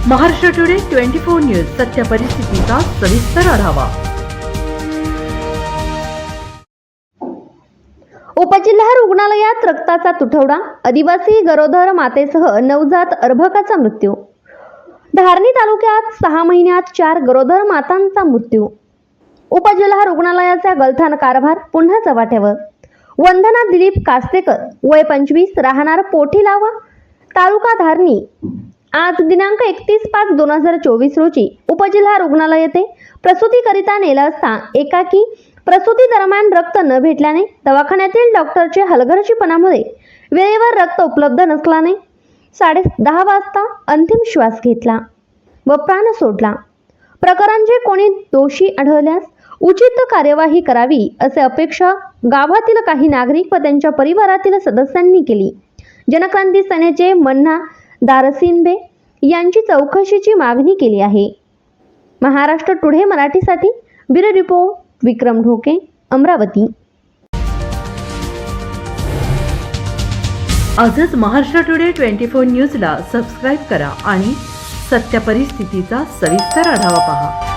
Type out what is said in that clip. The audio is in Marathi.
महाराष्ट्र टुडे 24 न्यूज सत्य परिस्थितीचा सविस्तर आढावा। उपजिल्हा रुग्णालयात रक्ताचा तुटवडा, आदिवासी गरोदर मातेसह नवजात अर्भकाचा मृत्यू। धारणी तालुक्यात 6 महिन्यात 4 गरोदर मातांचा मृत्यू। उपजिल्हा रुग्णालयाचा गलथान कारभार पुन्हा चव्हाट्यावर। वंदना दिलीप कास्तेकर, वय 25, राहणार पोठीलावा, तालुका धारणी, आज दिनांक 31/5/2024 रोजी उपजिल्हा रुग्णालय येथे प्रसूतीकरिता नेलं असता एकाकी प्रसूती दरम्यान रक्त न भेटल्याने दवाखान्यातील डॉक्टरच्या हलगर्जीपणामुळे वेळेवर रक्त उपलब्ध नसल्याने 10:30 वाजता अंतिम श्वास घेतला व प्राण सोडला। प्रकरणचे कोणी दोषी आढळल्यास उचित कार्यवाही करावी असे अपेक्षा गावातील काही नागरिक व त्यांच्या परिवारातील सदस्यांनी केली। जनक्रांती सेनेचे मन्ना दारसिंबे यांची चौकशीची मागणी केली आहे। महाराष्ट्र टुडे मराठीसाठी ब्युरो रिपोर्ट विक्रम ढोके, अमरावती। आजच महाराष्ट्र टुडे 24 न्यूजला सबस्क्राईब करा आणि सत्य परिस्थितीचा सविस्तर आढावा पहा।